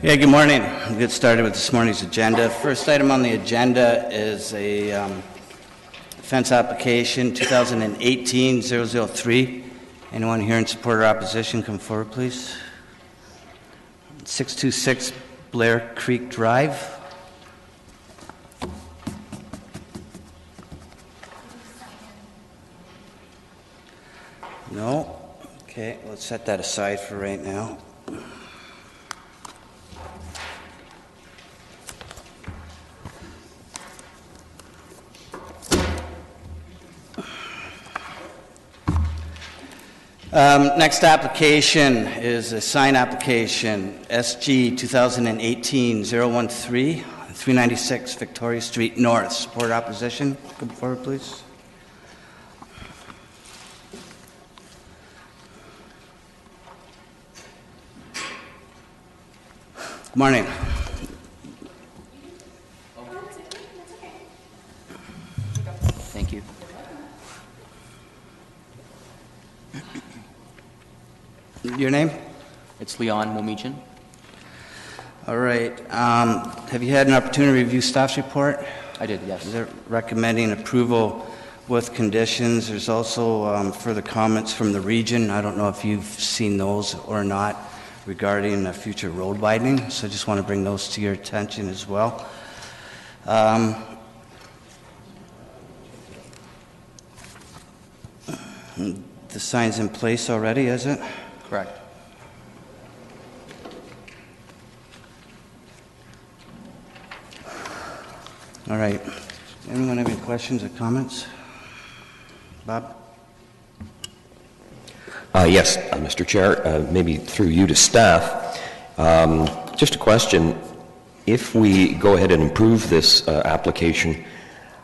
Yeah, good morning. We'll get started with this morning's agenda. First item on the agenda is a fence application 2018-003. Anyone here in support or opposition, come forward, please. 626 Blair Creek Drive. No? Okay, let's set that aside for right now. Next application is a sign application, SG 2018-013, 396 Victoria Street North. Support opposition? Come forward, please. Good morning. Thank you. Your name? It's Leon Momichin. All right. Have you had an opportunity to review staff's report? I did, yes. They're recommending approval with conditions. There's also further comments from the region. I don't know if you've seen those or not regarding future road widening, so I just want to bring those to your attention as well. The sign's in place already, is it? Correct. All right. Anyone have any questions or comments? Bob? Yes, Mr. Chair, maybe through you to staff. Just a question. If we go ahead and approve this application,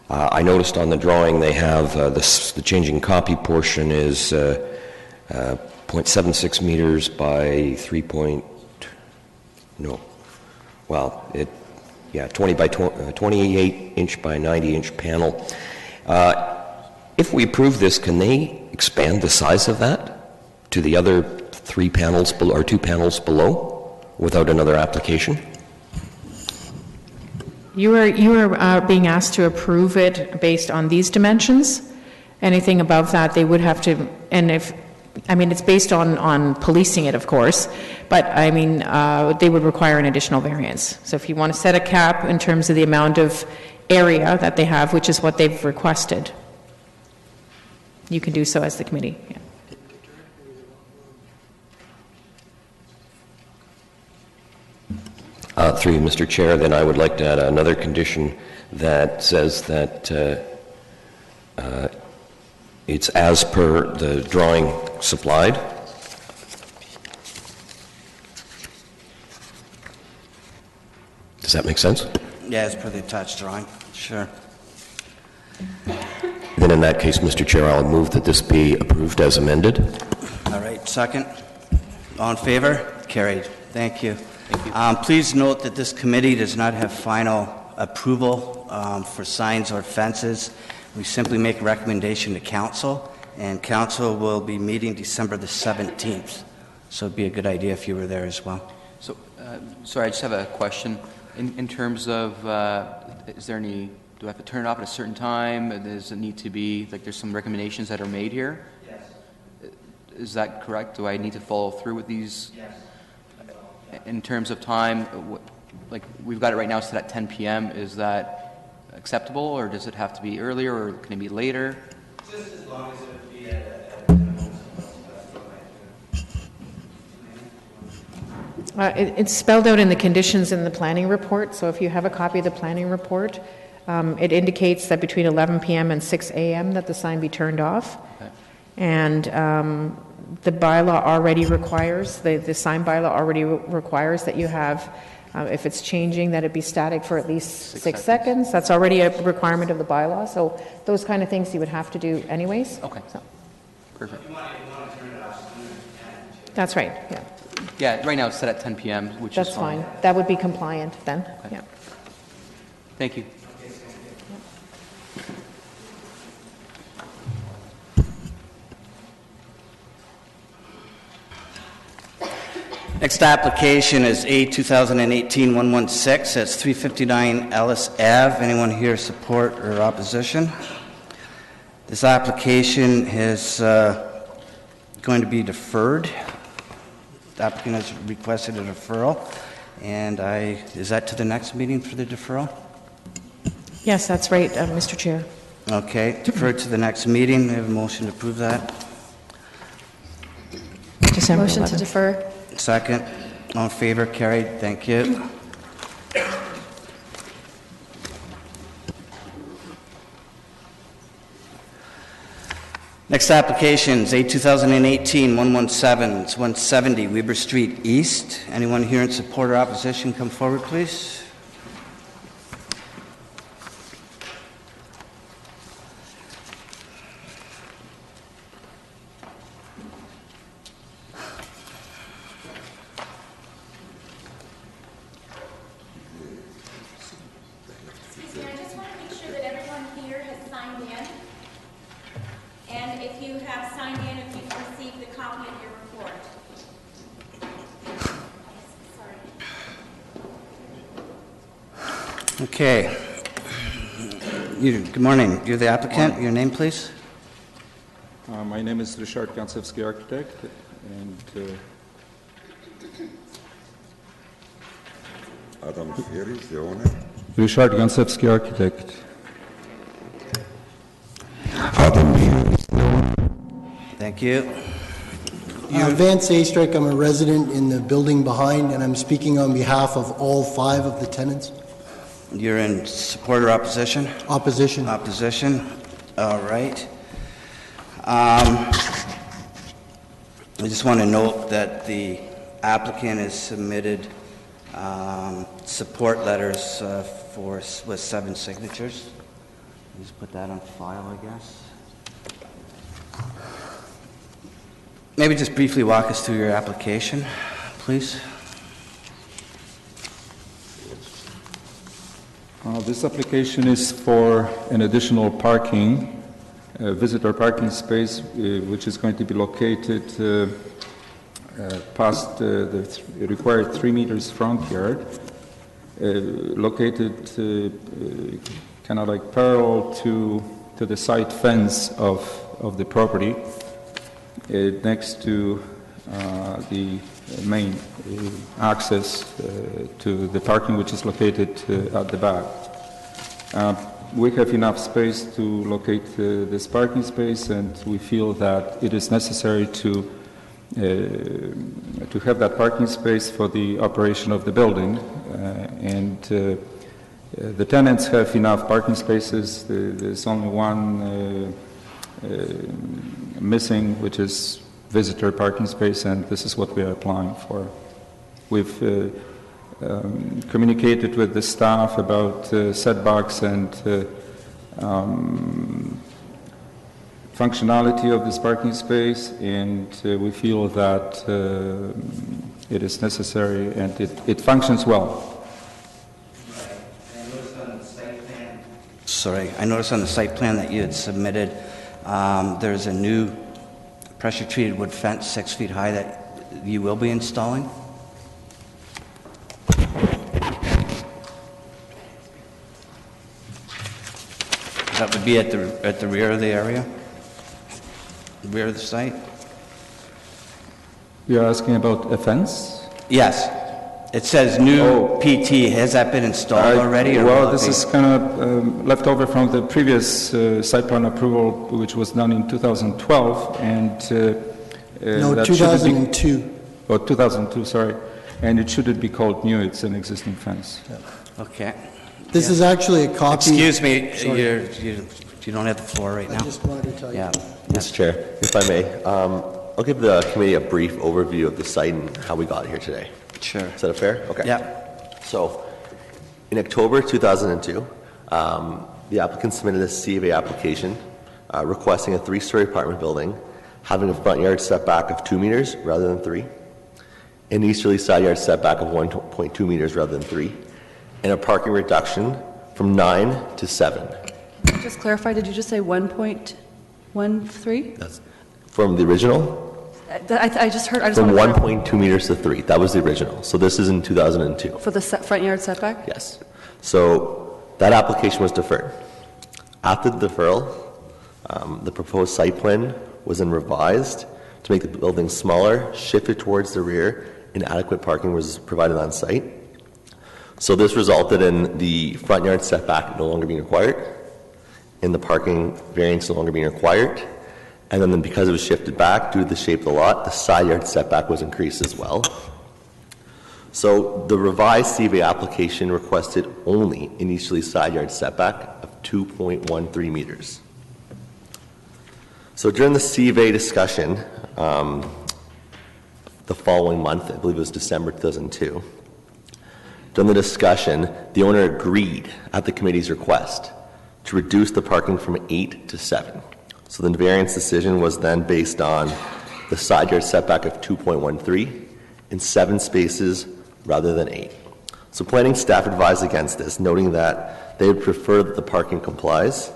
I noticed on the drawing they have the changing copy portion is 0.76 meters by 20 by 28 inch by 90 inch panel. If we approve this, can they expand the size of that to the other 3 panels below, or 2 panels below, without another application? You are being asked to approve it based on these dimensions. Anything above that, they would have to, and it's based on policing it, of course, but they would require an additional variance. So if you want to set a cap in terms of the amount of area that they have, which is what they've requested, you can do so as the committee. Yeah. Through you, Mr. Chair, then I would like to add another condition that says that it's as per the drawing supplied. Does that make sense? Yeah, as per the attached drawing. Sure. Then in that case, Mr. Chair, I'll move that this be approved as amended. All right, second. All in favor? Carried. Thank you. Please note that this committee does not have final approval for signs or fences. We simply make a recommendation to council, and council will be meeting December the 17th. So it'd be a good idea if you were there as well. So, sorry, I just have a question. In terms of, is there any, do I have to turn it off at a certain time? Does it need to be, there's some recommendations that are made here? Yes. Is that correct? Do I need to follow through with these? Yes. In terms of time, we've got it right now set at 10 p.m. Is that acceptable, or does it have to be earlier, or can it be later? Just as long as it would be It's spelled out in the conditions in the planning report, so if you have a copy of the planning report, it indicates that between 11 p.m. and 6 a.m. that the sign be turned off. Okay. And the bylaw already requires, the sign bylaw already requires that you have, if it's changing, that it be static for at least 6 seconds. That's already a requirement of the bylaw, so those kind of things you would have to do anyways. Okay. So. Perfect. That's right, yeah. Yeah, right now it's set at 10 p.m., which That's is fine. fine. That would be compliant then, Okay. yeah. Thank you. Next application is A 2018-116. That's 359 Ellis Ave. Anyone here support or opposition? This application is going to be deferred. The applicant has requested a deferral, and is that to the next meeting for the deferral? Yes, that's right, Mr. Chair. Okay, deferred to the next meeting. We have a motion to approve that. December Motion to 11th. defer. Second. All in favor? Carried. Thank you. Next application is A 2018-117. It's 170 Weber Street East. Anyone here in support or opposition, come forward, please. Excuse me, I just want to make sure that everyone here has signed in. And if you have signed in, if you've received the copy of your report. Sorry. Okay. Good morning. You're the applicant. Your name, please? My name is Ryszard Gancewski, architect, and Adam Fieri is the owner. Ryszard Gancewski, architect. Adam Fieri is the owner. Thank you. Vance Astrick, I'm a resident in the building behind, and I'm speaking on behalf of all 5 of the tenants. You're in support or opposition? Opposition. Opposition. All right. I just want to note that the applicant has submitted support letters with 7 signatures. Just put that on file, I guess. Maybe just briefly walk us through your application, please. This application is for an additional parking, visitor parking space, which is going to be located past the required 3 meters front yard, located kind of like parallel to the side fence of the property, next to the main access to the parking, which is located at the back. We have enough space to locate this parking space, and we feel that it is necessary to have that parking space for the operation of the building. The tenants have enough parking spaces. There's only one missing, which is visitor parking space, and this is what we are applying for. We've communicated with the staff about setbacks and functionality of this parking space, and we feel that it is necessary and it functions well. Sorry, I noticed on the site plan that you had submitted, there's a new pressure-treated wood fence 6 feet high that you will be installing? That would be at the rear of the area? Rear of the site? You're asking about a fence? Yes. It says new PT. Has that been installed already? Or Well, will it this be? is kind of left over from the previous site plan approval, which was done in 2012, and No, that shouldn't 2002. be, 2002, sorry, and it shouldn't be called new. It's an existing fence. Okay. This is actually a copy. Excuse me, Sorry. you don't have the floor right I now. just wanted to tell you. Yeah. Mr. Chair, if I may, I'll give the committee a brief overview of the site and how we got here today. Sure. Is that fair? Okay. Yeah. So, in October 2002, the applicant submitted a C of A application requesting a 3-story apartment building having a front yard setback of 2 meters rather than 3, an easterly side yard setback of 1.2 meters rather than 3, and a parking reduction from 9 to 7. Just clarify, did you just say 1.13? That's from the original. I just heard, I just From want to... 1.2 meters to 3. That was the original. So this is in 2002. For the front yard setback? Yes. So that application was deferred. After the deferral, the proposed site plan was then revised to make the building smaller, shifted towards the rear, and adequate parking was provided on site. So this resulted in the front yard setback no longer being required, and the parking variance no longer being required. And then because it was shifted back due to the shape of the lot, the side yard setback was increased as well. So the revised CVA application requested only an easterly side yard setback of 2.13 meters. So during the CVA discussion, the following month, I believe it was December 2002, during the discussion, the owner agreed at the committee's request to reduce the parking from 8 to 7. So the variance decision was then based on the side yard setback of 2.13 in 7 spaces rather than 8. So planning staff advised against this, noting that they would prefer that the parking complies,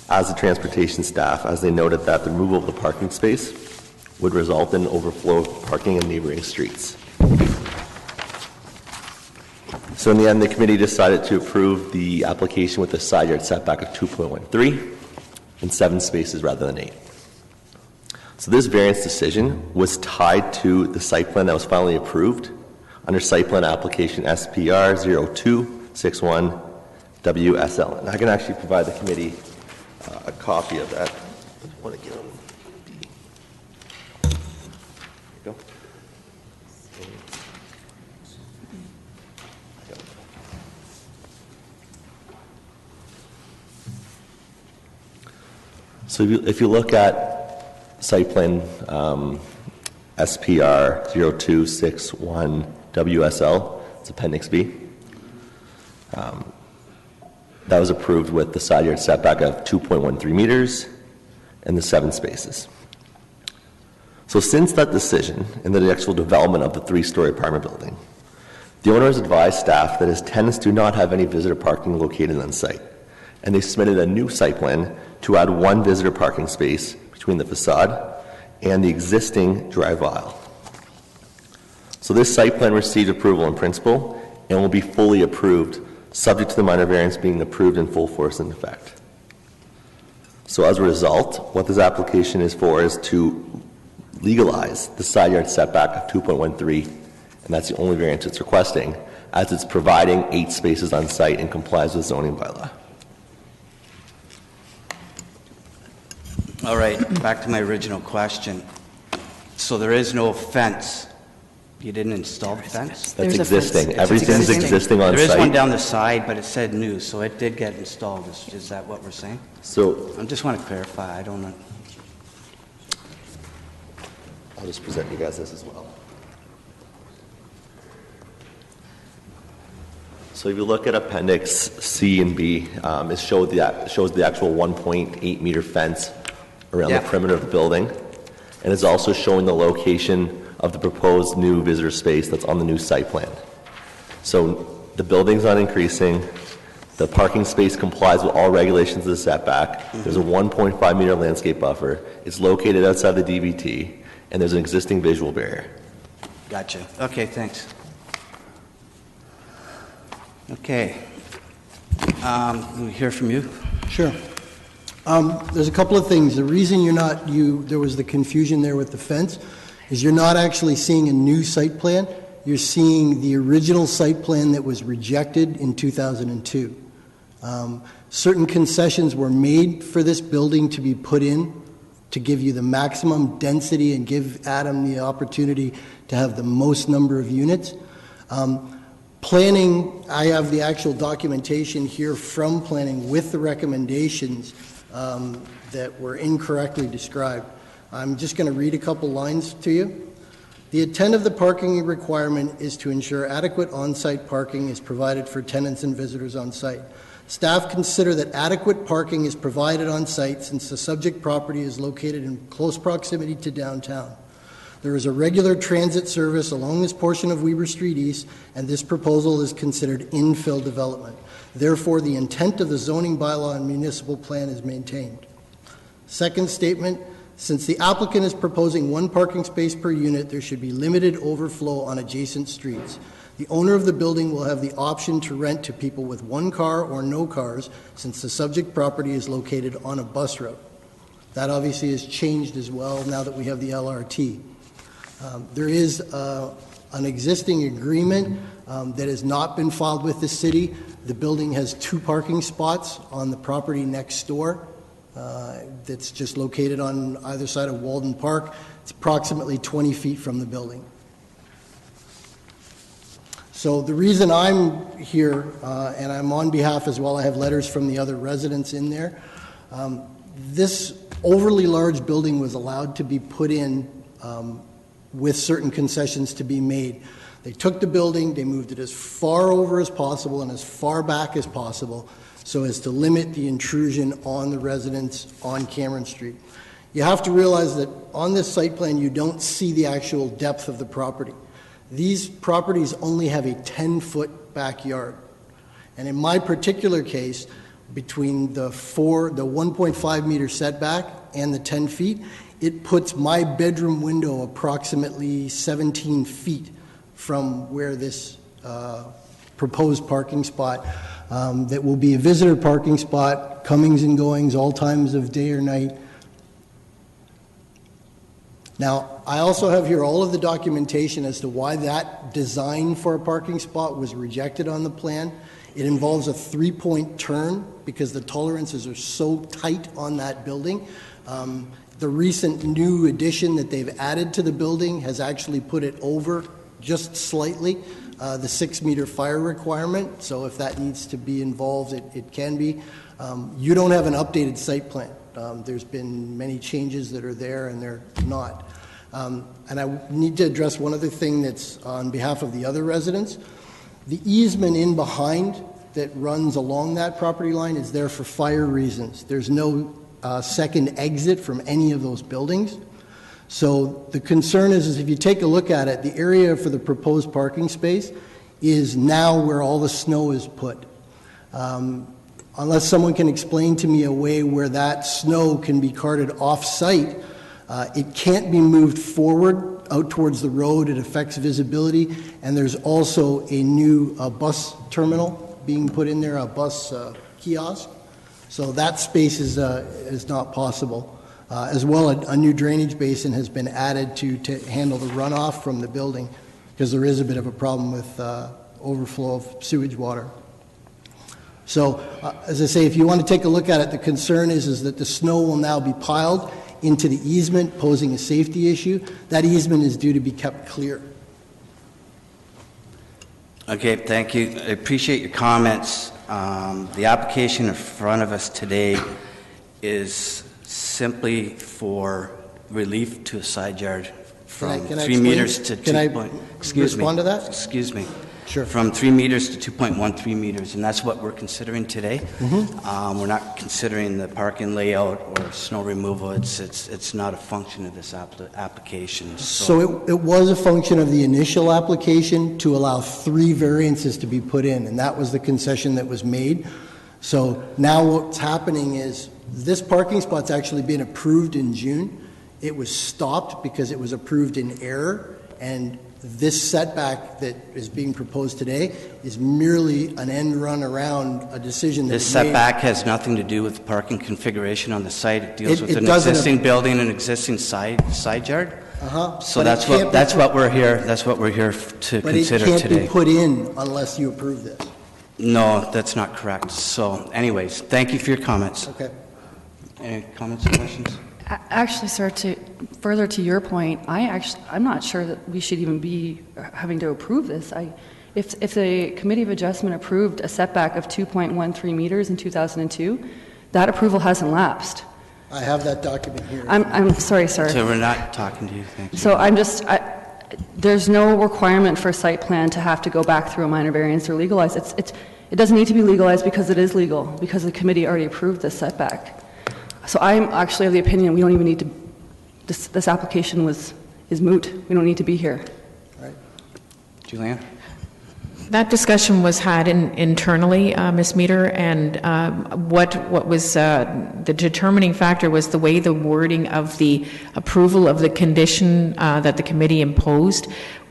as the transportation staff, as they noted that the removal of the parking space would result in overflow of parking in neighboring streets. So in the end, the committee decided to approve the application with a side yard setback of 2.13 in 7 spaces rather than 8. So this variance decision was tied to the site plan that was finally approved under site plan application SPR 0261 WSL. And I can actually provide the committee a copy of that. I want to give them the... There you go. So if you look at site plan SPR 0261 WSL, it's Appendix B. That was approved with the side yard setback of 2.13 meters and the 7 spaces. So since that decision and the actual development of the 3-story apartment building, the owner has advised staff that his tenants do not have any visitor parking located on site, and they submitted a new site plan to add 1 visitor parking space between the facade and the existing drive aisle. So this site plan received approval in principle and will be fully approved, subject to the minor variance being approved in full force and effect. So as a result, what this application is for is to legalize the side yard setback of 2.13, and that's the only variance it's requesting, as it's providing 8 spaces on site and complies with zoning bylaw. All right, back to my original question. So there is no fence? You didn't install the fence? That's There's a fence. existing. Everything's existing on There site. is one down the side, but it said new, so it did get installed. Is that what we're saying? So I just want to clarify. I don't know. I'll just present you guys this as well. So if you look at Appendix C and B, it shows the actual 1.8 meter fence around the perimeter of the building, and it's also showing the location of the proposed new visitor space that's on the new site plan. So the building's not increasing. The parking space complies with all regulations of the setback. There's a 1.5 meter landscape buffer. It's located outside the DVT, and there's an existing visual barrier. Gotcha. Okay, thanks. Okay. Can we hear from you? Sure. There's a couple of things. The reason there was the confusion there with the fence is you're not actually seeing a new site plan. You're seeing the original site plan that was rejected in 2002. Certain concessions were made for this building to be put in to give you the maximum density and give Adam the opportunity to have the most number of units. Planning, I have the actual documentation here from planning with the recommendations that were incorrectly described. I'm just going to read a couple lines to you. The intent of the parking requirement is to ensure adequate on-site parking is provided for tenants and visitors on site. Staff consider that adequate parking is provided on site since the subject property is located in close proximity to downtown. There is a regular transit service along this portion of Weber Street East, and this proposal is considered infill development. Therefore, the intent of the zoning bylaw and municipal plan is maintained. Second statement, Since the applicant is proposing one parking space per unit, there should be limited overflow on adjacent streets. The owner of the building will have the option to rent to people with one car or no cars, since the subject property is located on a bus route. That obviously has changed as well now that we have the LRT. There is an existing agreement that has not been filed with the city. The building has 2 parking spots on the property next door. That's just located on either side of Walden Park. It's approximately 20 feet from the building. So the reason I'm here, and I'm on behalf as well, I have letters from the other residents in there. This overly large building was allowed to be put in with certain concessions to be made. They took the building, they moved it as far over as possible and as far back as possible so as to limit the intrusion on the residents on Cameron Street. You have to realize that on this site plan, you don't see the actual depth of the property. These properties only have a 10-foot backyard. And in my particular case, between the 1.5 meter setback and the 10 feet, it puts my bedroom window approximately 17 feet from where this proposed parking spot that will be a visitor parking spot, comings and goings, all times of day or night. Now, I also have here all of the documentation as to why that design for a parking spot was rejected on the plan. It involves a 3-point turn because the tolerances are so tight on that building. The recent new addition that they've added to the building has actually put it over just slightly the 6-meter fire requirement. So if that needs to be involved, it can be. You don't have an updated site plan. There's been many changes that are there and they're not. And I need to address one other thing that's on behalf of the other residents. The easement in behind that runs along that property line is there for fire reasons. There's no second exit from any of those buildings. So the concern is if you take a look at it, the area for the proposed parking space is now where all the snow is put. Unless someone can explain to me a way where that snow can be carted off-site, it can't be moved forward out towards the road. It affects visibility. And there's also a new bus terminal being put in there, a bus kiosk. So that space is not possible. As well, a new drainage basin has been added to handle the runoff from the building because there is a bit of a problem with overflow of sewage water. So, as I say, if you want to take a look at it, the concern is that the snow will now be piled into the easement, posing a safety issue. That easement is due to be kept clear. Okay, thank you. I appreciate your comments. The application in front of us today is simply for relief to a side yard from 3 meters to 2 point. Excuse me. Respond to that? Excuse me. Sure. From 3 meters to 2.13 meters, and that's what we're considering today. We're not considering the parking layout or snow removal. It's not a function of this application. So it was a function of the initial application to allow 3 variances to be put in, and that was the concession that was made. So now what's happening is this parking spot's actually been approved in June. It was stopped because it was approved in error, and this setback that is being proposed today is merely an end run around a decision that this setback has nothing to do with the parking configuration on the site. It deals with an existing building and existing side yard. So that's what we're here. That's what we're here to consider today. But it can't be put in unless you approve this. No, that's not correct. So, anyways, thank you for your comments. Okay. Any comments or questions? Actually, sir, further to your point, I'm not sure that we should even be having to approve this. If the Committee of Adjustment approved a setback of 2.13 meters in 2002, that approval hasn't lapsed. I have that document here. I'm sorry, sir. So we're not talking to you. Thank you. So there's no requirement for a site plan to have to go back through a minor variance or legalize. It doesn't need to be legalized because it is legal, because the committee already approved this setback. So I'm actually of the opinion we don't even need to, this application is moot. We don't need to be here. All right. Julianne? That discussion was had internally, Ms. Meter, and what was the determining factor was the way the wording of the approval of the condition that the committee imposed.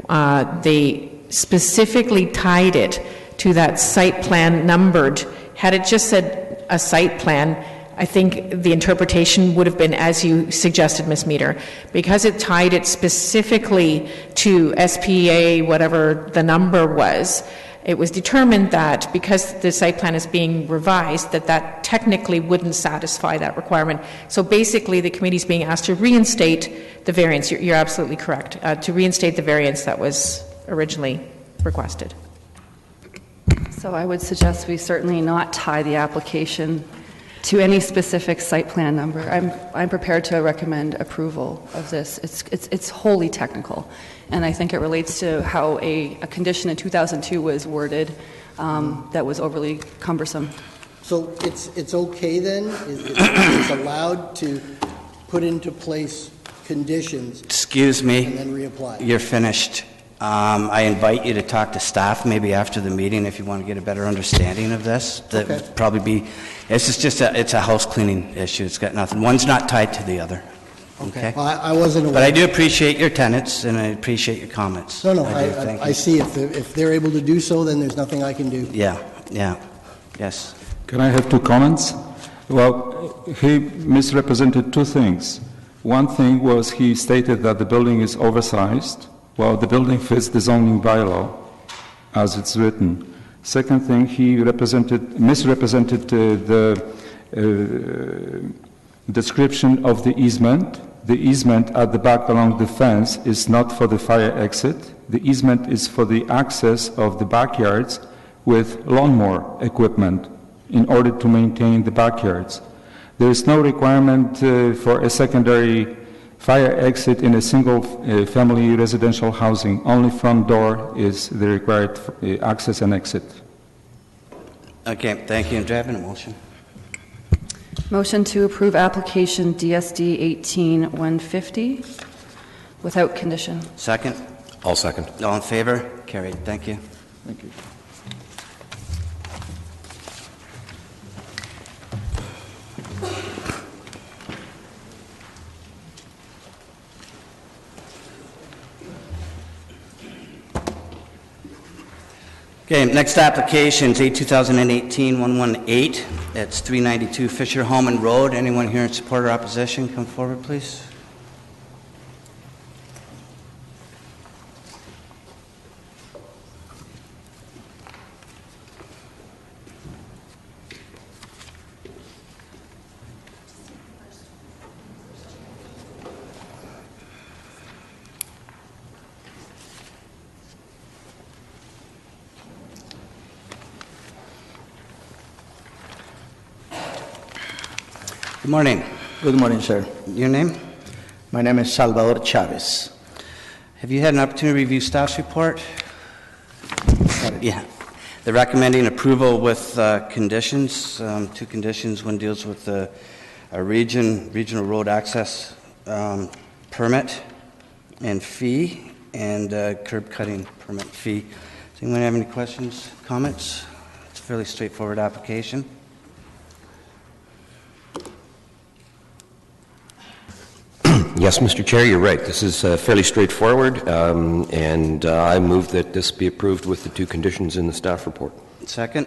They specifically tied it to that site plan numbered. Had it just said a site plan, I think the interpretation would have been as you suggested, Ms. Meter. Because it tied it specifically to SPA, whatever the number was, it was determined that because the site plan is being revised, that technically wouldn't satisfy that requirement. So basically, the committee's being asked to reinstate the variance. You're absolutely correct. To reinstate the variance that was originally requested. So I would suggest we certainly not tie the application to any specific site plan number. I'm prepared to recommend approval of this. It's wholly technical, and I think it relates to how a condition in 2002 was worded that was overly cumbersome. So it's okay then? It's allowed to put into place conditions Excuse me. and then reapply? You're finished. I invite you to talk to staff maybe after the meeting if you want to get a better understanding of this. That Okay. would probably be, it's a house cleaning issue. It's got nothing, one's not tied to the other. Okay? Well, I wasn't aware. But I do appreciate your tenets and I appreciate your comments. No, do, thank I you. see. If they're able to do so, then there's nothing I can do. Yeah, yes. Can I have two comments? Well, he misrepresented two things. One thing was he stated that the building is oversized. Well, the building fits the zoning bylaw as it's written. Second thing, he misrepresented the description of the easement. The easement at the back along the fence is not for the fire exit. The easement is for the access of the backyards with lawnmower equipment in order to maintain the backyards. There is no requirement for a secondary fire exit in a single family residential housing. Only front door is the required access and exit. Okay, thank you. Do I have a motion? Motion to approve application DSD 18-150 without condition. Second? I'll second. All in favor? Carried. Thank you. Thank you. Okay, next application is A2018-118. It's 392 Fisher Holman Road. Anyone here in support or opposition, come forward, please. Good morning. Good morning, sir. Your name? My name is Salvador Chavez. Have you had an opportunity to review staff's report? Yeah. They're recommending approval with conditions, two conditions. One deals with a regional road access permit and fee, and curb cutting permit fee. Does anyone have any questions, comments? It's a fairly straightforward application. Yes, Mr. Chair, you're right. This is fairly straightforward, and I move that this be approved with the two conditions in the staff report. Second?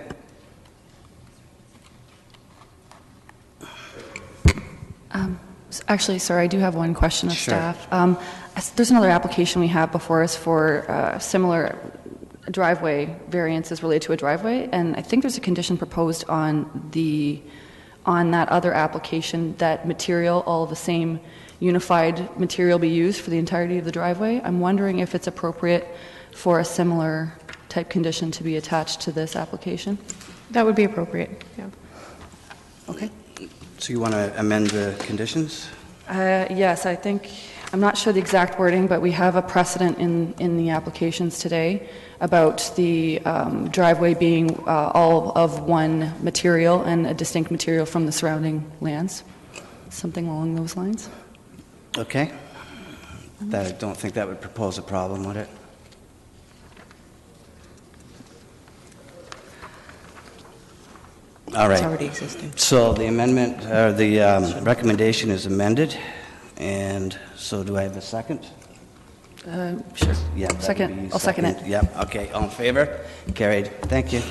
Actually, sir, I do have one question of Sure. staff. There's another application we have before us for similar driveway variances related to a driveway, and I think there's a condition proposed on that other application that material, all the same unified material be used for the entirety of the driveway. I'm wondering if it's appropriate for a similar type condition to be attached to this application. That would be appropriate, yeah. Okay. So you want to amend the conditions? Yes, I think, I'm not sure the exact wording, but we have a precedent in the applications today about the driveway being all of one material and a distinct material from the surrounding lands. Something along those lines. Okay. I don't think that would propose a problem, would it? All right. It's already existing. So the amendment, or the recommendation is amended, and so do I have a second? Sure. Yeah. that would Second. be I'll second it. Yep, okay, all in favor? Carried. Thank you.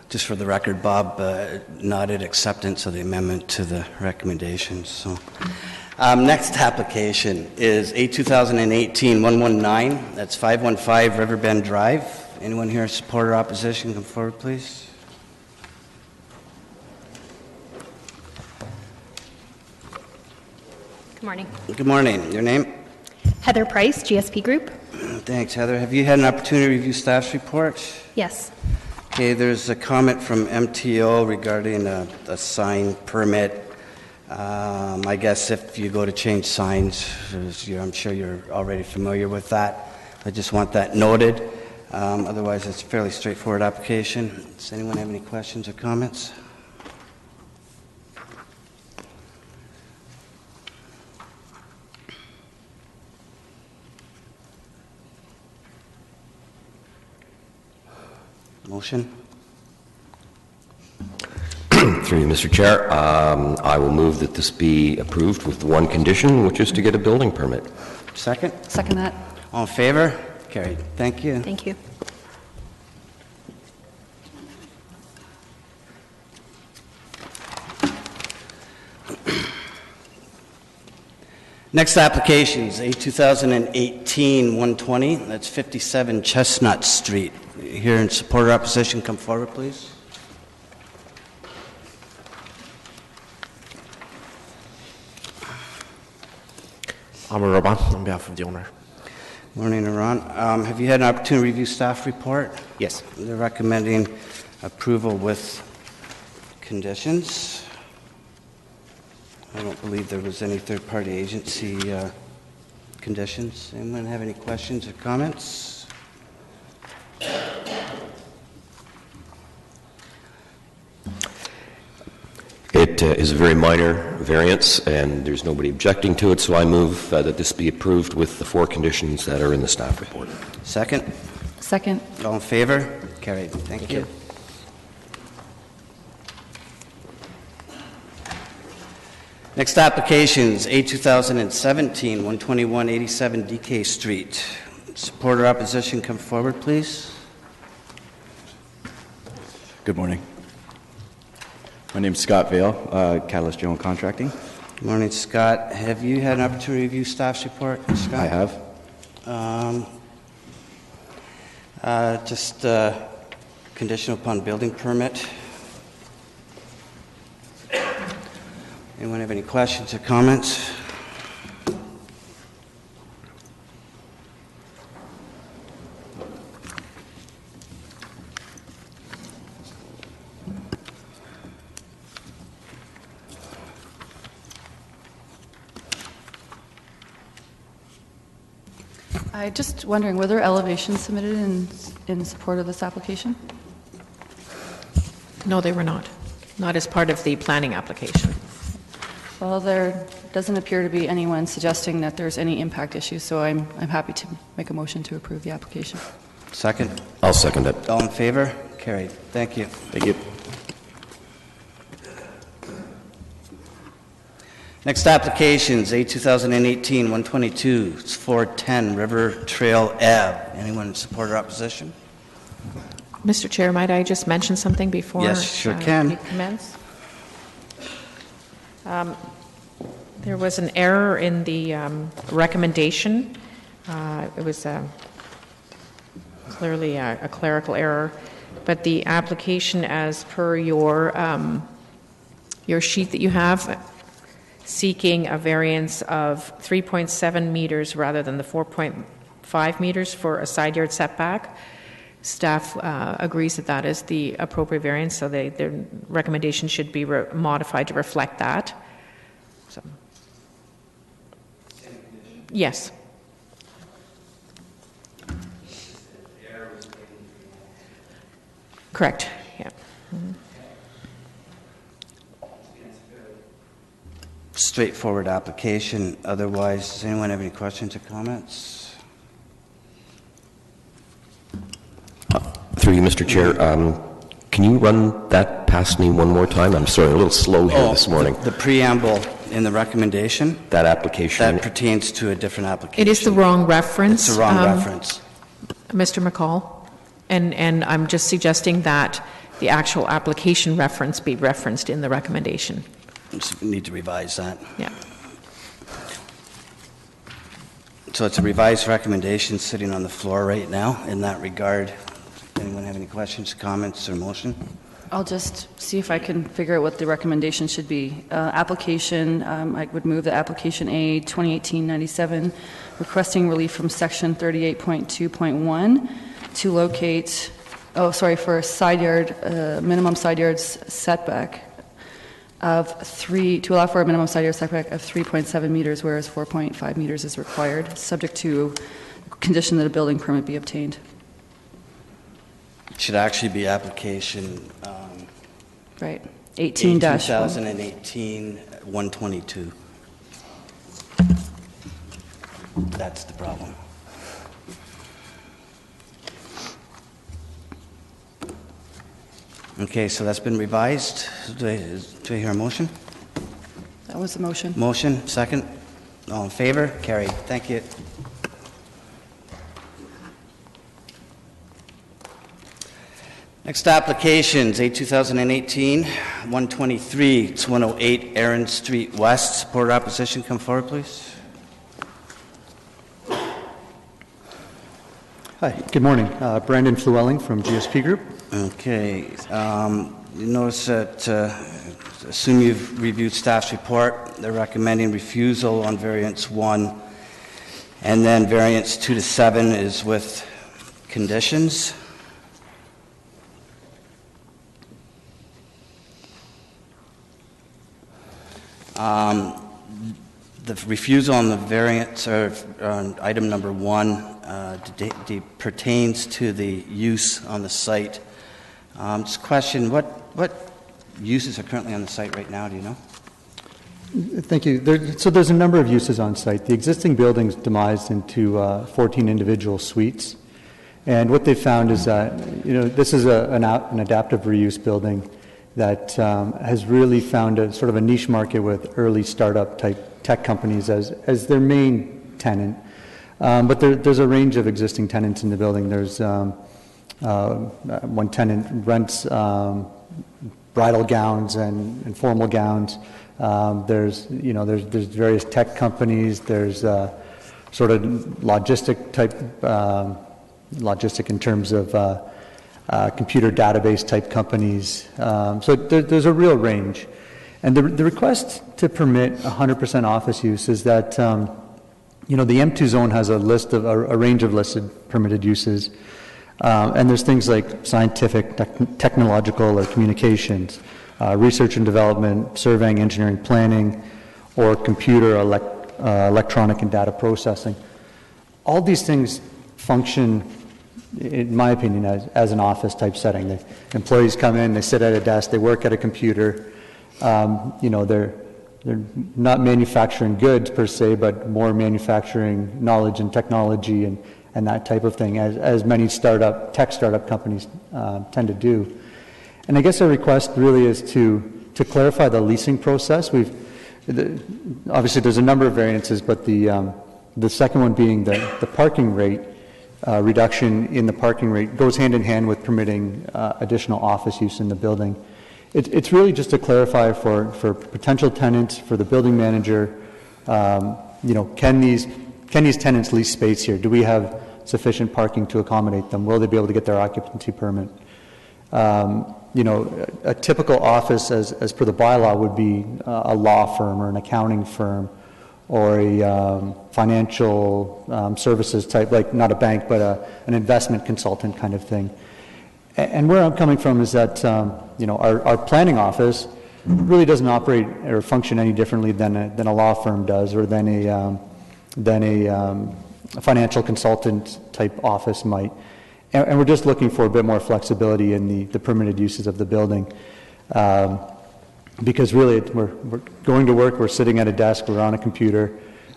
Just for the record, Bob nodded acceptance of the amendment to the recommendations. So, next application is A 2018-119. That's 515 Riverbend Drive. Anyone here support or opposition? Come forward, please. Good morning. Good morning. Your name? Heather Price, GSP Group. Thanks, Heather. Have you had an opportunity to review staff's report? Yes. Okay, there's a comment from MTO regarding a sign permit. I guess if you go to change signs, I'm sure you're already familiar with that. I just want that noted. Otherwise, it's a fairly straightforward application. Does anyone have any questions or comments? Motion? Through you, Mr. Chair, I will move that this be approved with one condition, which is to get a building permit. Second? Second that. All in favor? Carried. Thank you. Thank you. Next application is A 2018-120. That's 57 Chestnut Street. Here in support or opposition, come forward, please. I'm Raban on behalf of the owner. Morning, Iran. Have you had an opportunity to review staff report? Yes. They're recommending approval with conditions. I don't believe there was any third-party agency conditions. Anyone have any questions or comments? It is a very minor variance, and there's nobody objecting to it, so I move that this be approved with the four conditions that are in the staff report. Second? Second. All in favor? Carried. Thank you. Next applications, A 2017-121-87 DK Street. Support or opposition, come forward, please. Good morning. My name's Scott Vale, Catalyst General Contracting. Good morning, Scott. Have you had an opportunity to review staff's report, Scott? I have. Just conditional upon building permit. Anyone have any questions or comments? I'm just wondering, were there elevations submitted in support of this application? No, they were not. Not as part of the planning application. Well, there doesn't appear to be anyone suggesting that there's any impact issues, so I'm happy to make a motion to approve the application. Second? I'll second it. All in favor? Carried. Thank you. Thank you. Next applications, A 2018-122, it's 410 River Trail Ave. Anyone in support or opposition? Mr. Chair, might I just mention something before Yes, sure can. we commence? There was an error in the recommendation. It was clearly a clerical error, but the application, as per your sheet that you have, seeking a variance of 3.7 meters rather than the 4.5 meters for a side yard setback. Staff agrees that that is the appropriate variance, so their recommendation should be modified to reflect that. So, yes. Correct. Yeah. straightforward application. Otherwise, does anyone have any questions or comments? Through you, Mr. Chair, can you run that past me one more time? I'm sorry, a little slow here this morning. The preamble in the recommendation, That application. that pertains to a different application. It is the wrong reference. It's the wrong reference. Mr. McCall, and I'm just suggesting that the actual application reference be referenced in the recommendation. Just need to revise that. Yeah. So it's a revised recommendation sitting on the floor right now in that regard. Anyone have any questions, comments, or motion? I'll just see if I can figure out what the recommendation should be. Application, I would move the application A 2018-97, requesting relief from section 38.2.1 to locate, for a side yard, minimum side yards setback of to allow for a minimum side yard setback of 3.7 meters, whereas 4.5 meters is required, subject to condition that a building permit be obtained. Should actually be application Right, 2018-122. That's the problem. Okay, so that's been revised. Do I hear a motion? That was the motion. Motion, second. All in favor? Carried. Thank you. Next applications, A 2018-123, it's 108 Aaron Street West. Supporter opposition, come forward, please. Hi, good morning. Brandon Flewelling from GSP Group. Okay. You notice that, assume you've reviewed staff's report. They're recommending refusal on variance 1, and then variance 2 to 7 is with conditions. The refusal on the variance, or on item number 1, pertains to the use on the site. Just question, what uses are currently on the site right now, do you know? Thank you. There's a number of uses on site. The existing building's demised into 14 individual suites. And what they found is that, this is an adaptive reuse building that has really found a sort of a niche market with early startup type tech companies as their main tenant. But there's a range of existing tenants in the building. There's one tenant rents bridal gowns and formal gowns. There's various tech companies. There's sort of logistic in terms of computer database type companies. So there's a real range. And the request to permit 100% office use is that, the M2 zone has a range of listed permitted uses. And there's things like scientific, technological, or communications, research and development, surveying, engineering, planning, or computer, electronic, and data processing. All these things function, in my opinion, as an office type setting. The employees come in, they sit at a desk, they work at a computer. They're not manufacturing goods per se, but more manufacturing knowledge and technology and that type of thing, as many tech startup companies tend to do. And I guess our request really is to clarify the leasing process. Obviously there's a number of variances, but the second one being the parking rate, reduction in the parking rate goes hand in hand with permitting additional office use in the building. It's really just to clarify for potential tenants, for the building manager, can these tenants lease space here? Do we have sufficient parking to accommodate them? Will they be able to get their occupancy permit? A typical office as per the bylaw would be a law firm or an accounting firm or a financial services type, like not a bank, but an investment consultant kind of thing. And where I'm coming from is that, our planning office really doesn't operate or function any differently than a law firm does, or than a financial consultant type office might. And we're just looking for a bit more flexibility in the permitted uses of the building. because really we're going to work, we're sitting at a desk, we're on a computer.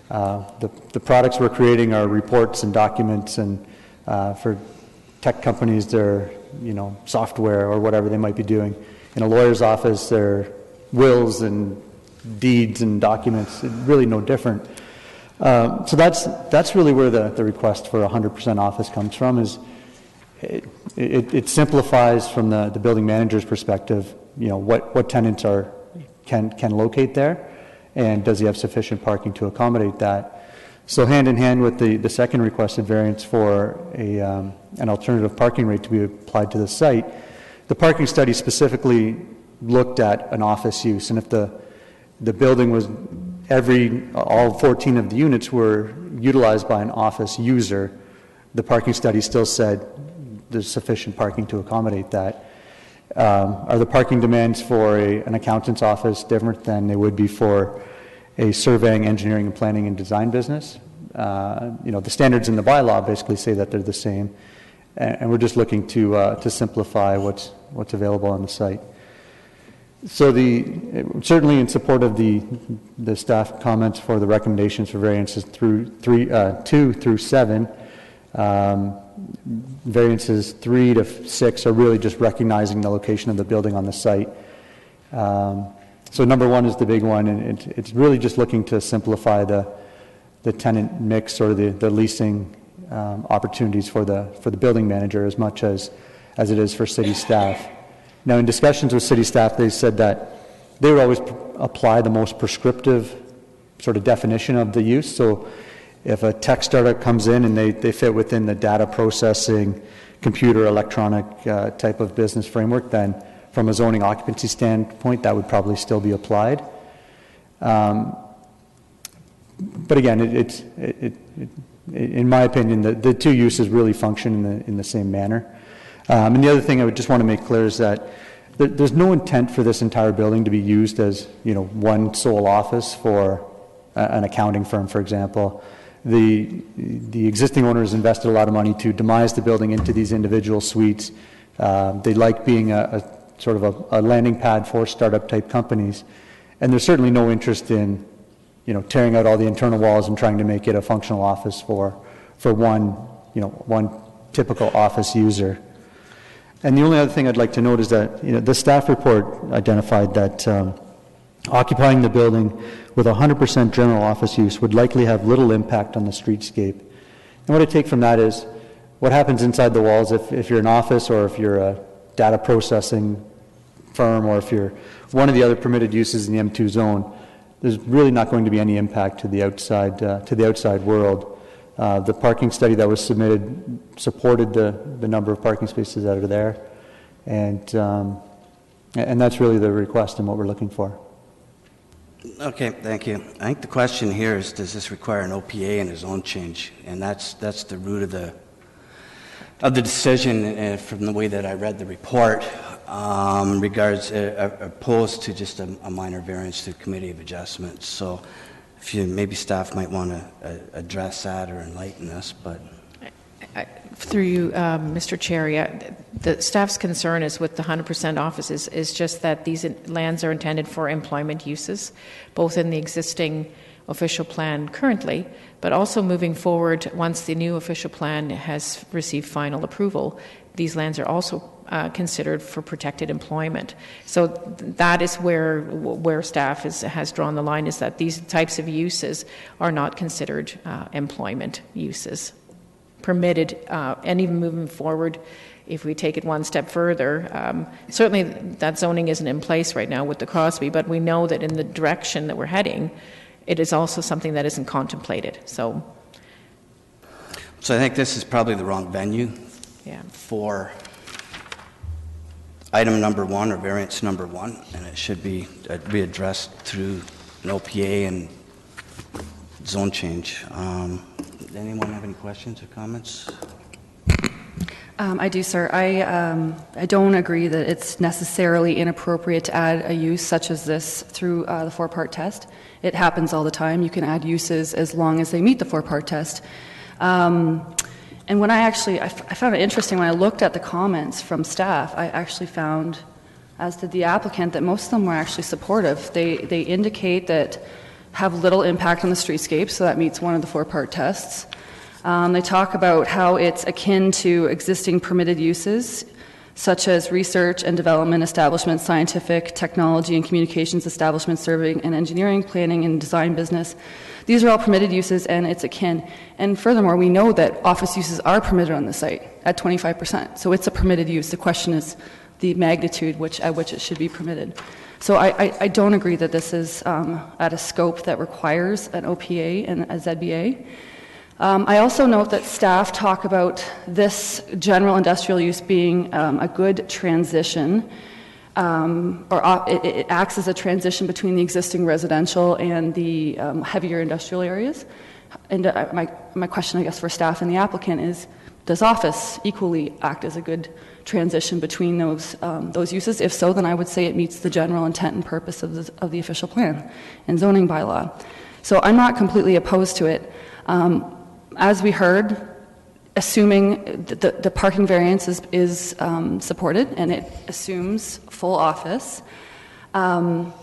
The products we're creating are reports and documents, and for tech companies, they're software or whatever they might be doing. In a lawyer's office, they're wills and deeds and documents, really no different. So that's really where the request for 100% office comes from. Is it simplifies from the building manager's perspective, what tenants can locate there, and does he have sufficient parking to accommodate that? So hand in hand with the second requested variance for an alternative parking rate to be applied to the site, the parking study specifically looked at an office use, and if the building was all 14 of the units were utilized by an office user, the parking study still said there's sufficient parking to accommodate that. Are the parking demands for an accountant's office different than they would be for a surveying, engineering, and planning and design business? The standards in the bylaw basically say that they're the same, and we're just looking to simplify what's available on the site. So certainly in support of the staff comments for the recommendations for variances 2 through 7. Variances 3 to 6 are really just recognizing the location of the building on the site. So number 1 is the big one, and it's really just looking to simplify the tenant mix or the leasing opportunities for the building manager as much as it is for city staff. Now, in discussions with city staff, they said that they would always apply the most prescriptive sort of definition of the use. So if a tech startup comes in and they fit within the data processing, computer, electronic type of business framework, then from a zoning occupancy standpoint, that would probably still be applied. But again, in my opinion, the two uses really function in the same manner. And the other thing I would just want to make clear is that there's no intent for this entire building to be used as one sole office for an accounting firm, for example. The existing owners invested a lot of money to demise the building into these individual suites. They like being a sort of a landing pad for startup type companies, and there's certainly no interest in tearing out all the internal walls and trying to make it a functional office for one typical office user. And the only other thing I'd like to note is that the staff report identified that occupying the building with 100% general office use would likely have little impact on the streetscape. And what I take from that is what happens inside the walls if you're an office or if you're a data processing firm or if you're one of the other permitted uses in the M2 zone, there's really not going to be any impact to the outside world. The parking study that was submitted supported the number of parking spaces that are there, and that's really the request and what we're looking for. Okay, thank you. I think the question here is, does this require an OPA and a zone change? And that's the root of the decision from the way that I read the report, regards opposed to just a minor variance to Committee of Adjustments. So maybe staff might want to address that or enlighten us, but... Through you, Mr. Chair, the staff's concern is with the 100% offices is just that these lands are intended for employment uses, both in the existing official plan currently, but also moving forward once the new official plan has received final approval. These lands are also considered for protected employment. So that is where staff has drawn the line, is that these types of uses are not considered employment uses. Permitted, and even moving forward, if we take it one step further, certainly that zoning isn't in place right now with the Crosby, but we know that in the direction that we're heading, it is also something that isn't contemplated. So I think this is probably the wrong venue for item number 1 or variance number 1, and it should be addressed through an OPA and zone change. Anyone have any questions or comments? I do, sir. I don't agree that it's necessarily inappropriate to add a use such as this through the 4-part test. It happens all the time. You can add uses as long as they meet the 4-part test. And when I found it interesting when I looked at the comments from staff, I actually found as did the applicant, that most of them were actually supportive. They indicate that have little impact on the streetscape, so that meets one of the 4-part tests. They talk about how it's akin to existing permitted uses, such as research and development establishments, scientific, technology and communications establishments, serving and engineering, planning and design business. These are all permitted uses, and it's akin. And furthermore, we know that office uses are permitted on the site at 25%. So it's a permitted use. The question is the magnitude at which it should be permitted. So I don't agree that this is at a scope that requires an OPA and a ZBA. I also note that staff talk about this general industrial use being a good transition, it acts as a transition between the existing residential and the heavier industrial areas. And my question, I guess, for staff and the applicant is, does office equally act as a good transition between those uses? If so, then I would say it meets the general intent and purpose of the official plan and zoning bylaw. So I'm not completely opposed to it. As we heard, assuming the parking variance is supported and it assumes full office. And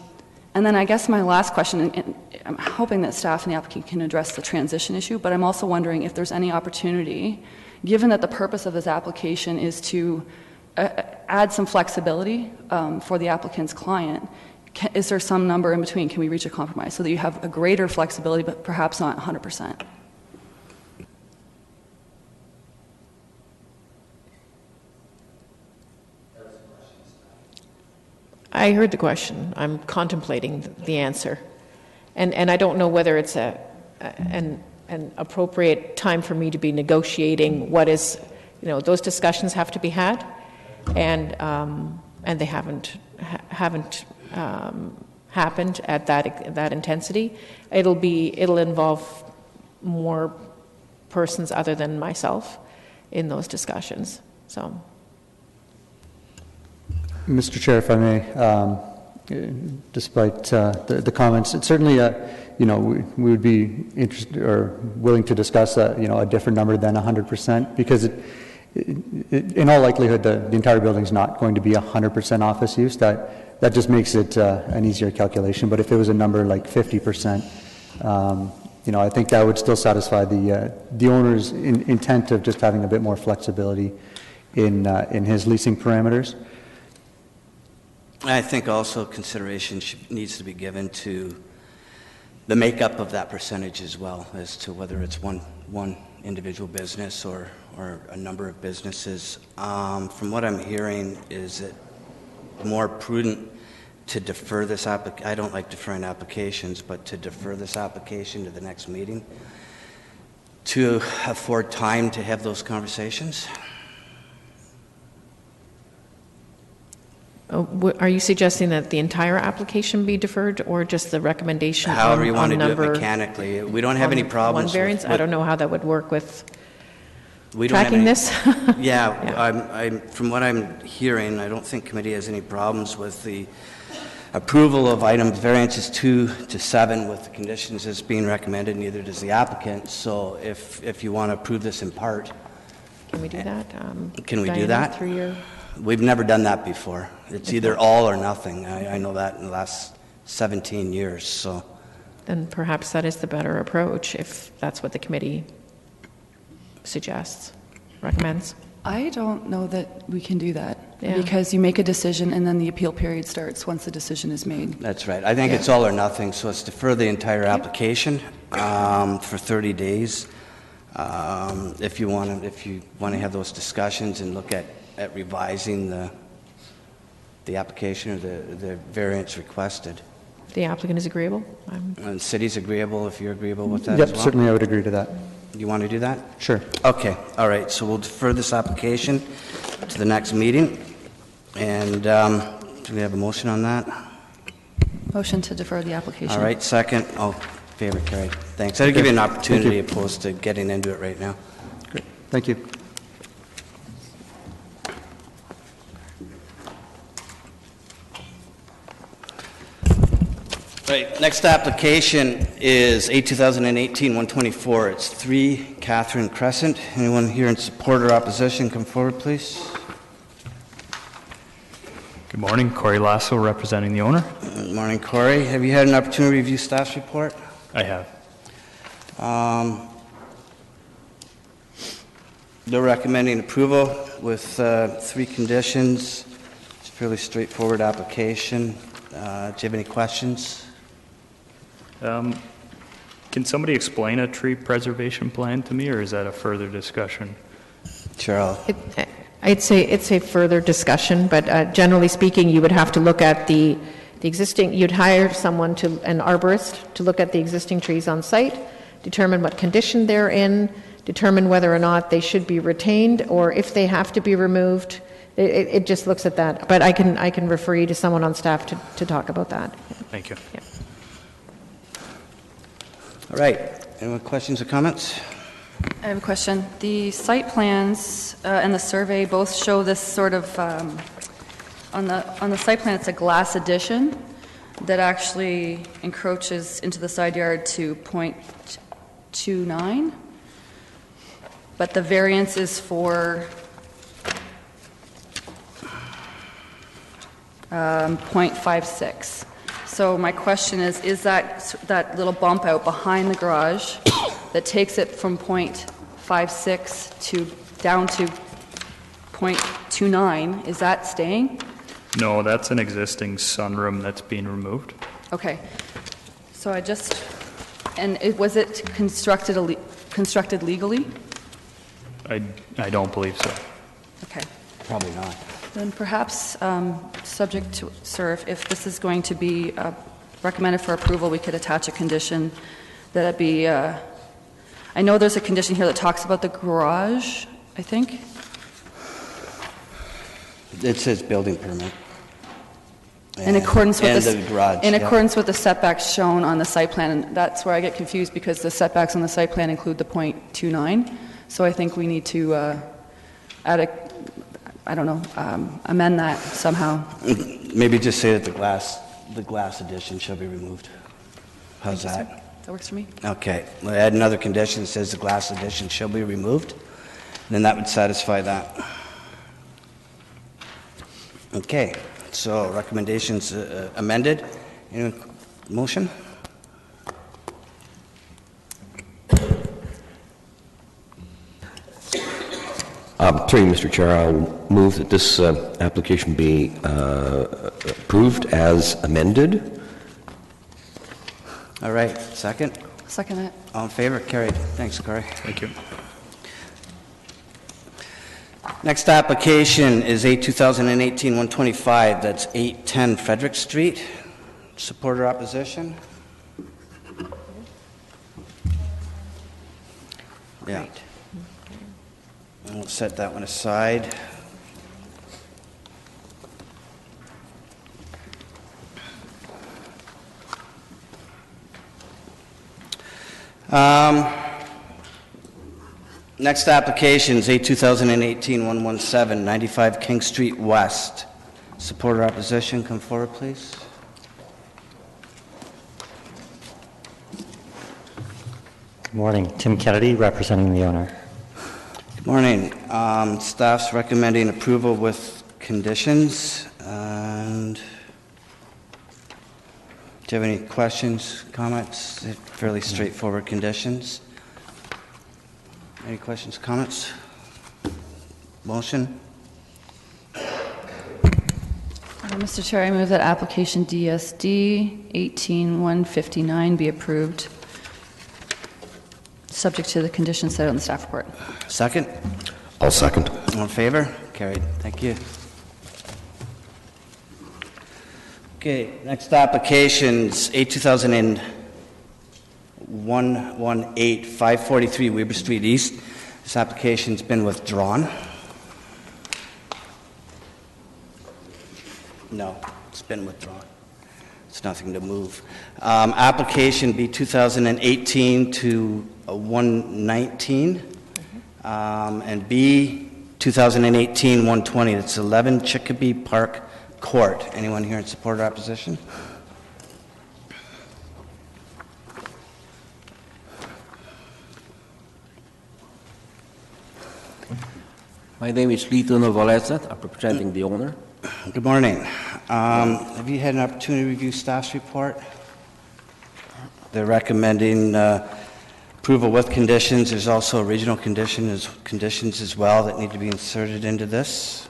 then I guess my last question, and I'm hoping that staff and the applicant can address the transition issue, but I'm also wondering if there's any opportunity, given that the purpose of this application is to add some flexibility for the applicant's client, is there some number in between? Can we reach a compromise so that you have a greater flexibility, but perhaps not 100%? I heard the question. I'm contemplating the answer. And I don't know whether it's an appropriate time for me to be negotiating what is, those discussions have to be had, and they haven't happened at that intensity. It'll involve more persons other than myself in those discussions. So. Mr. Chair, if I may, despite the comments, it's certainly we would be interested or willing to discuss a different number than 100%, because in all likelihood the entire building is not going to be 100% office use. That just makes it an easier calculation. But if it was a number like 50%, I think that would still satisfy the owner's intent of just having a bit more flexibility in his leasing parameters. I think also consideration needs to be given to the makeup of that percentage as well, as to whether it's one individual business or a number of businesses. From what I'm hearing, is it more prudent to defer this I don't like deferring applications, but to defer this application to the next meeting to afford time to have those conversations? Are you suggesting that the entire application be deferred, or just the recommendation? However you want to do it mechanically. We don't have any problems one variance. I don't know how that would work with tracking this. Yeah. From what I'm hearing, I don't think committee has any problems with the approval of items variances 2 to 7 with the conditions as being recommended. Neither does the applicant. So if you want to approve this in part, can we do that? Can we do that? We've never done that before. It's either all or nothing. I know that in the last 17 years. So then perhaps that is the better approach, if that's what the committee suggests, recommends. I don't know that we can do that, because you make a decision and then the appeal period starts once the decision is made. That's right. I think it's all or nothing. So let's defer the entire application for 30 days. If you want to have those discussions and look at revising the application or the variance requested. The applicant is agreeable? And the city's agreeable, if you're agreeable with that as well? Certainly I would agree to that. You want to do that? Sure. Okay, all right, so we'll defer this application to the next meeting. And do we have a motion on that? Motion to defer the application. All right, second. All in favor, carried. Thanks. I'll give you an opportunity opposed to getting into it right now. Great, thank you. Right, next application is A 2018-124. It's 3 Catherine Crescent. Anyone here in support or opposition, come forward, please. Good morning, Corey Lasso, representing the owner. Good morning, Corey. Have you had an opportunity to review staff's report? I have. They're recommending approval with 3 conditions. It's a fairly straightforward application. Do you have any questions? Can somebody explain a tree preservation plan to me, or is that a further discussion? Cheryl? I'd say it's a further discussion, but generally speaking, you would have to look at the existing, you'd hire someone an arborist, to look at the existing trees on site, determine what condition they're in, determine whether or not they should be retained, or if they have to be removed. It just looks at that. But I can refer you to someone on staff to talk about that. Thank you. Yeah. All right. Any more questions or comments? I have a question. The site plans and the survey both show this sort of, on the site plan, it's a glass addition that actually encroaches into the side yard to 0.29, but the variance is for 0.56. So my question is that little bump out behind the garage that takes it from 0.56 to down to 0.29, is that staying? No, that's an existing sunroom that's being removed. Okay. So was it constructed legally? I don't believe so. Okay. Probably not. Then perhaps, subject to, sir, if this is going to be recommended for approval, we could attach a condition that it be, I know there's a condition here that talks about the garage, I think. It says building permit. In accordance with the garage. in accordance with the setbacks shown on the site plan, and that's where I get confused because the setbacks on the site plan include the 0.29. So I think we need to add amend that somehow. Maybe just say that the glass addition shall be removed. How's that? That works for me. Okay. We'll add another condition that says the glass addition shall be removed. Then that would satisfy that. Okay. So recommendations amended. Any motion? Through you, Mr. Chair, I'll move that this application be approved as amended. All right. Second? Second it. All in favor? Carried. Thanks, Corey. Thank you. Next application is A 2018-125. That's 810 Frederick Street. Support or opposition? Yeah. And we'll set that one aside. Next application is A 2018-117, 95 King Street West. Support or opposition, come forward, please. Good morning. Tim Kennedy, representing the owner. Good morning. Staff's recommending approval with conditions. And do you have any questions, comments? Fairly straightforward conditions. Any questions, comments? Motion? Mr. Chair, I move that application DSD 18159 be approved, subject to the conditions set out in the staff report. Second? I'll second. All in favor? Carried. Thank you. Okay, next application's A 2018 543 Weber Street East. This application's been withdrawn. No, it's been withdrawn. It's nothing to move. Application B 2018-119, and B 2018-120. It's 11 Chicopee Park Court. Anyone here in support or opposition? My name is Lito Novalesa. I'm representing the owner. Good morning. Have you had an opportunity to review staff's report? They're recommending approval with conditions. There's also regional conditions as well that need to be inserted into this.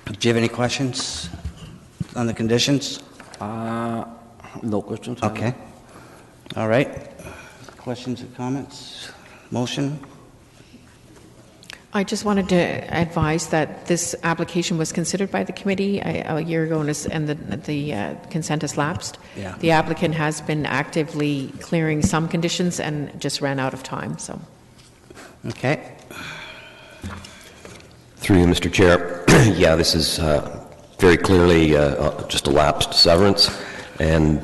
Do you have any questions on the conditions? No questions. Okay. All right. Questions or comments? Motion? I just wanted to advise that this application was considered by the committee a year ago, and the consent has lapsed. Yeah. The applicant has been actively clearing some conditions and just ran out of time, so. Okay. Through you, Mr. Chair. Yeah, this is very clearly just a lapsed severance. And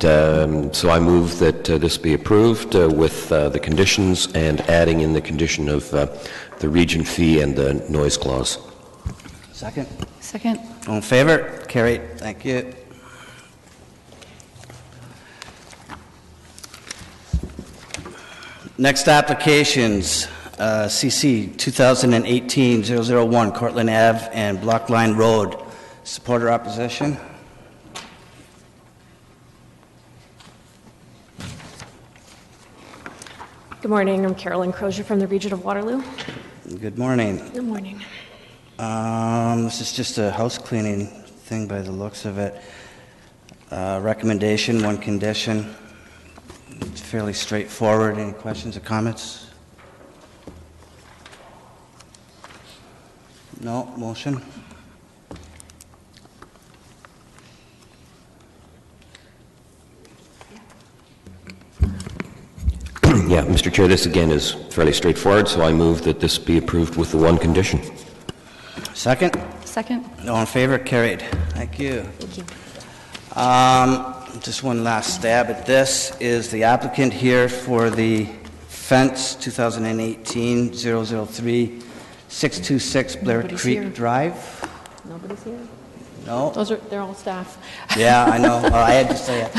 so I move that this be approved with the conditions and adding in the condition of the region fee and the noise clause. Second? Second. All in favor? Carried. Thank you. Next applications, CC 2018-001, Cortland Ave and Block Line Road. Support or opposition? Good morning. I'm Carolyn Crozier from the Region of Waterloo. Good morning. Good morning. This is just a house cleaning thing by the looks of it. Recommendation, one condition. It's fairly straightforward. Any questions or comments? No? Motion? Yeah, Mr. Chair, this again is fairly straightforward, so I move that this be approved with the one condition. Second? Second. All in favor? Carried. Thank you. Thank you. Just one last stab at this. Is the applicant here for the fence 2018-003, 626 Blair Nobody's Creek here. Drive? Nobody's here? No? They're all staff. Yeah, I know. Well, I had to say it.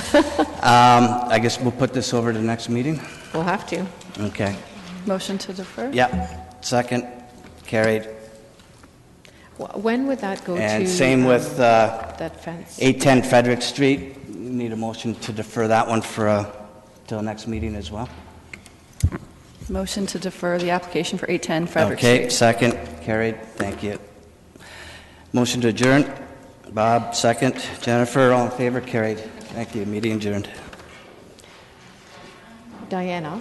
I guess we'll put this over to the next meeting? We'll have to. Okay. Motion to defer? Yep. Second. Carried. When would that go to? And same with that fence? 810 Frederick Street. We need a motion to defer that one for till next meeting as well. Motion to defer the application for 810 Frederick Okay, Street. second. Carried. Thank you. Motion to adjourn. Bob, second. Jennifer, all in favor? Carried. Thank you. Meeting adjourned. Diana?